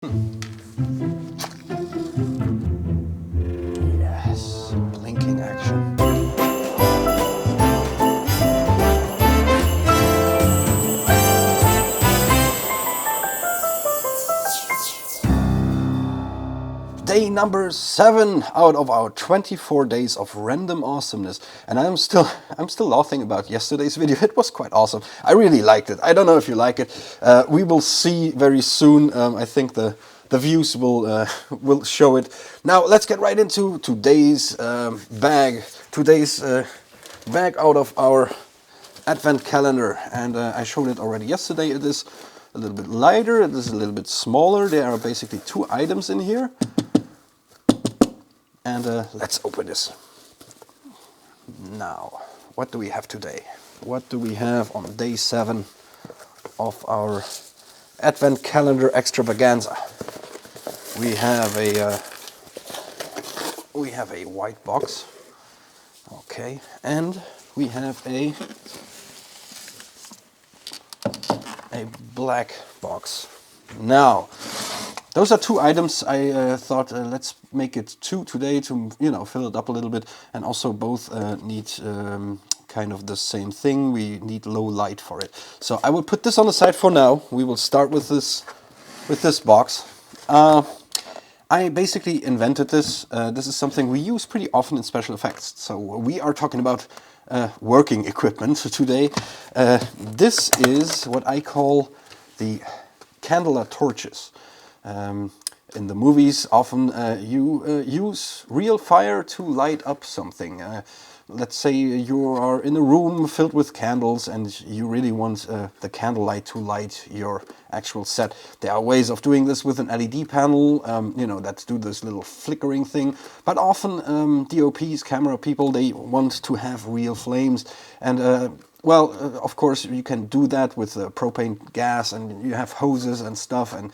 Yes, blinking action. Day number 7 out of our 24 days of random awesomeness, and I'm still laughing about yesterday's video. It was quite awesome. I really liked it. I don't know if you like it. We will see very soon. I think the views will show it. Now let's get right into today's bag. Today's bag out of our Advent calendar, and I showed it already yesterday. It is a little bit lighter. It is a little bit smaller. There are basically 2 items in here. And let's open this. Now, what do we have today? What do we have on day 7 of our Advent Calendar Extravaganza? We have a white box, okay, and we have a black box. Now, those are 2 items. I thought let's make it 2 today to fill it up a little bit, and also both need kind of the same thing. We need low light for it. So I will put this on the side for now. We will start with this box. I basically invented this. This is something we use pretty often in special effects. So we are talking about working equipment today. This is what I call the Candela Torches. In the movies, often you use real fire to light up something. Let's say you are in a room filled with candles and you really want the candlelight to light your actual set. There are ways of doing this with an LED panel, that do this little flickering thing. But often DOPs, camera people, they want to have real flames. And well, of course, you can do that with propane gas, and you have hoses and stuff and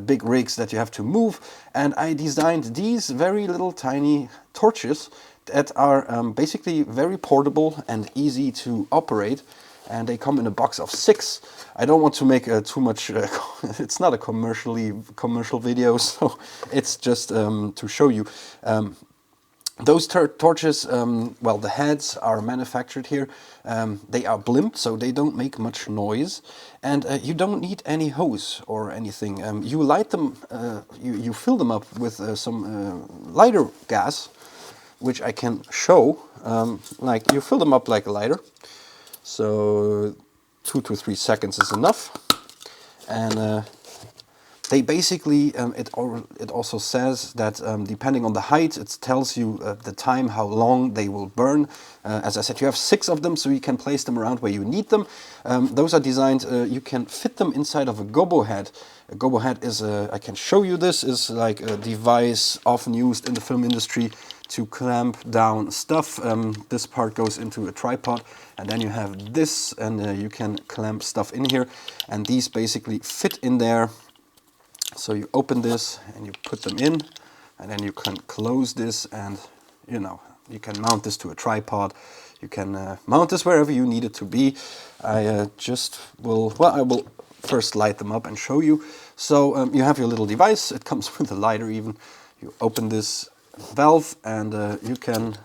big rigs that you have to move. And I designed these very little tiny torches that are basically very portable and easy to operate. And they come in a box of 6. I don't want to make too much, it's not a commercial video, so it's just to show you. Those torches, well, the heads are manufactured here. They are blimped, so they don't make much noise. And you don't need any hose or anything. You light them, you fill them up with some lighter gas, which I can show. Like you fill them up like a lighter. So 2 to 3 seconds is enough. And they basically, it also says that depending on the height, it tells you the time, how long they will burn. As I said, you have 6 of them, so you can place them around where you need them. Those are designed, you can fit them inside of a Gobo Head. A Gobo Head is, I can show you this, is like a device often used in the film industry to clamp down stuff. This part goes into a tripod, and then you have this, and you can clamp stuff in here. And these basically fit in there. So you open this and you put them in, and then you can close this, and you can mount this to a tripod. You can mount this wherever you need it to be. I will first light them up and show you. So you have your little device. It comes with a lighter even. You open this valve and you can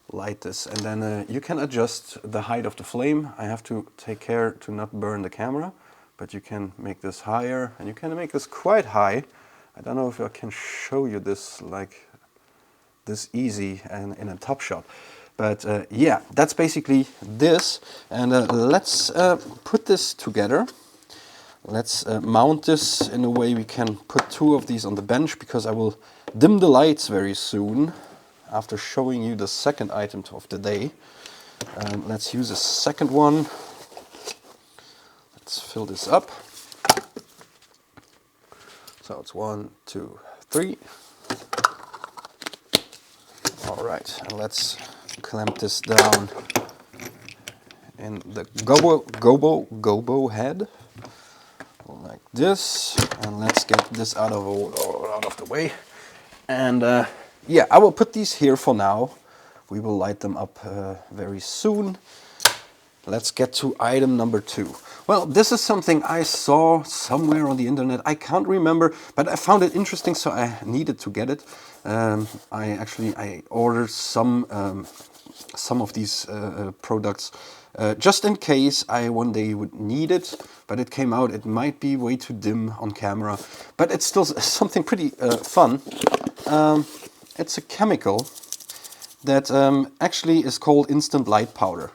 light this, and then you can adjust the height of the flame. I have to take care to not burn the camera. But you can make this higher, and you can make this quite high. I don't know if I can show you this like this easy and in a top shot. But yeah, that's basically this. And let's put this together. Let's mount this in a way we can put 2 of these on the bench, because I will dim the lights very soon after showing you the second item of the day. Let's use a second one. Let's fill this up. So it's 1, 2, 3. All right, and let's clamp this down in the Gobo Head like this, and let's get this out of the way. And yeah, I will put these here for now. We will light them up very soon. Let's get to item number 2. Well, this is something I saw somewhere on the internet. I can't remember, but I found it interesting, so I needed to get it. I ordered some of these products just in case I one day would need it. But it came out, it might be way too dim on camera, but it's still something pretty fun. It's a chemical that actually is called instant light powder.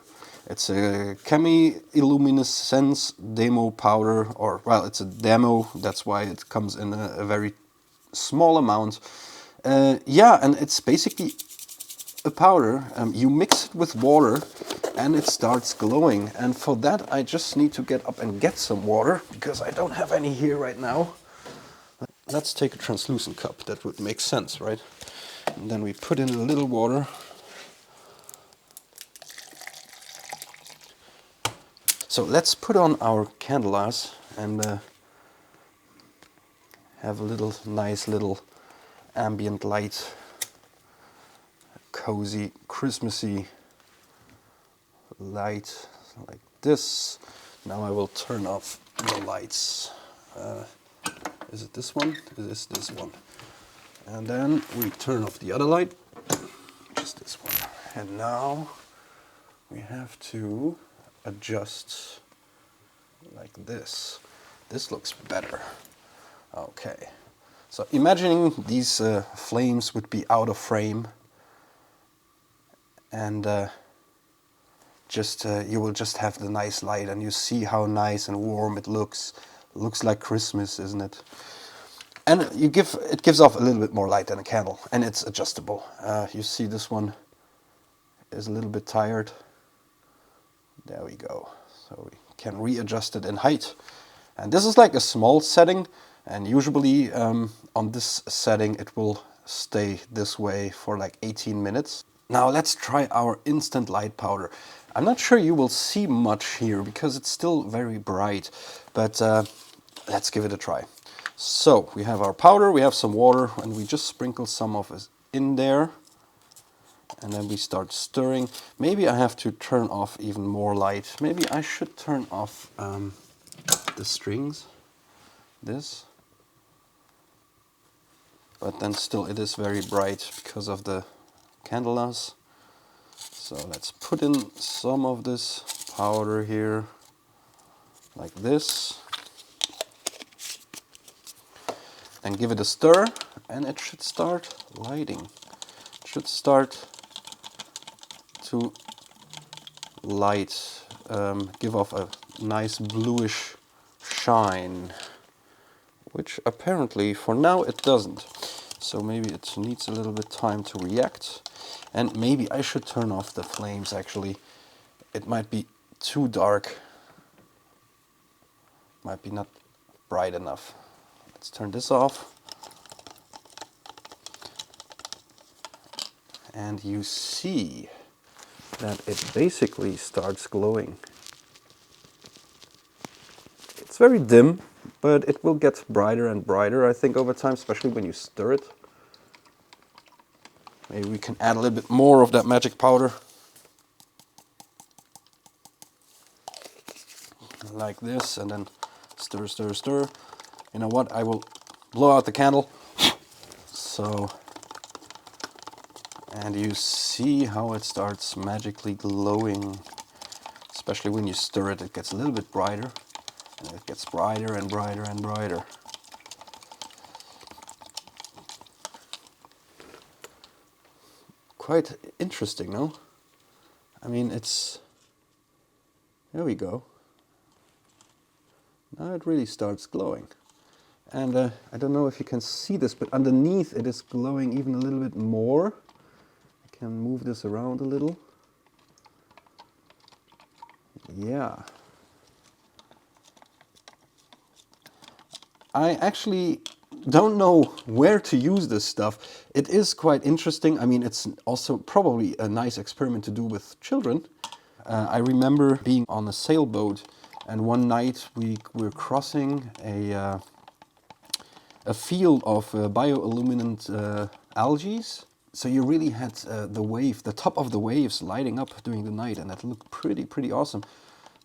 It's a chemiluminescence demo powder, or well, it's a demo, that's why it comes in a very small amount. Yeah, and it's basically a powder. You mix it with water and it starts glowing. And for that I just need to get up and get some water, because I don't have any here right now. Let's take a translucent cup, that would make sense, right? And then we put in a little water. So let's put on our candelas and have a nice little ambient light, cozy, Christmassy light like this. Now I will turn off the lights. Is it this one? It is this one. And then we turn off the other light, just this one. And now we have to adjust like this. This looks better. Okay. So imagining these flames would be out of frame, and you will just have the nice light, and you see how nice and warm it looks. It looks like Christmas, isn't it? And it gives off a little bit more light than a candle, and it's adjustable. You see this one is a little bit tired. There we go. So we can readjust it in height. And this is like a small setting, and usually on this setting it will stay this way for like 18 minutes. Now let's try our instant light powder. I'm not sure you will see much here because it's still very bright, but let's give it a try. So we have our powder, we have some water, and we just sprinkle some of it in there. And then we start stirring. Maybe I have to turn off even more light. Maybe I should turn off the strings, this. But then still it is very bright because of the candelas. So let's put in some of this powder here, like this. And give it a stir, and it should start lighting. It should start to light, give off a nice bluish shine, which apparently for now it doesn't. So maybe it needs a little bit time to react, and maybe I should turn off the flames actually. It might be too dark, might be not bright enough. Let's turn this off. And you see that it basically starts glowing. It's very dim, but it will get brighter and brighter, I think, over time, especially when you stir it. Maybe we can add a little bit more of that magic powder. Like this, and then stir, stir, stir. You know what? I will blow out the candle. So, and you see how it starts magically glowing. Especially when you stir it, it gets a little bit brighter. And it gets brighter and brighter and brighter. Quite interesting, no? I mean, it's... There we go. Now it really starts glowing. And I don't know if you can see this, but underneath it is glowing even a little bit more. I can move this around a little. Yeah. I actually don't know where to use this stuff. It is quite interesting. I mean, it's also probably a nice experiment to do with children. I remember being on a sailboat, and one night we were crossing a field of bioluminescent algae. So you really had the top of the waves lighting up during the night, and that looked pretty awesome.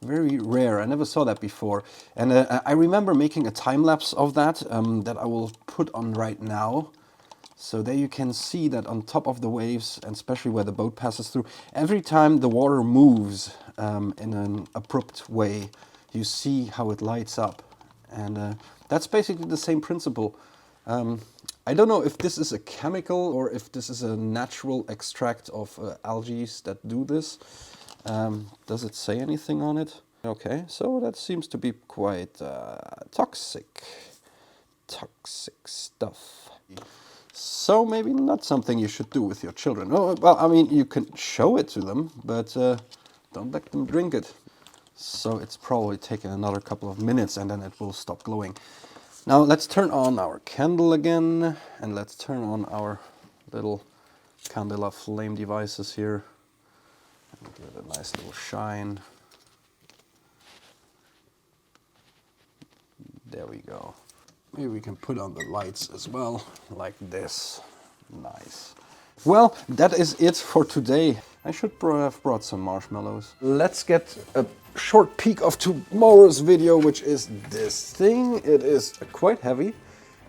Very rare. I never saw that before. And I remember making a time lapse of that that I will put on right now. So there you can see that on top of the waves, and especially where the boat passes through, every time the water moves in an abrupt way, you see how it lights up. And that's basically the same principle. I don't know if this is a chemical or if this is a natural extract of algae that do this. Does it say anything on it? Okay, so that seems to be quite toxic stuff. So maybe not something you should do with your children. Oh, well, I mean, you can show it to them, but don't let them drink it. So it's probably taken another couple of minutes and then it will stop glowing. Now let's turn on our candle again, and let's turn on our little candela flame devices here. And give it a nice little shine. There we go. Maybe we can put on the lights as well, like this. Nice. Well, that is it for today. I should have brought some marshmallows. Let's get a short peek of tomorrow's video, which is this thing. It is quite heavy.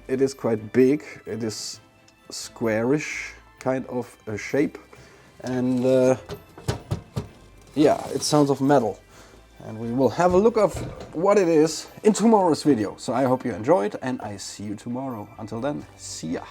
It is quite big. It is squarish kind of a shape. And yeah, it sounds of metal. And we will have a look of what it is in tomorrow's video. So I hope you enjoyed, and I see you tomorrow. Until then, see ya.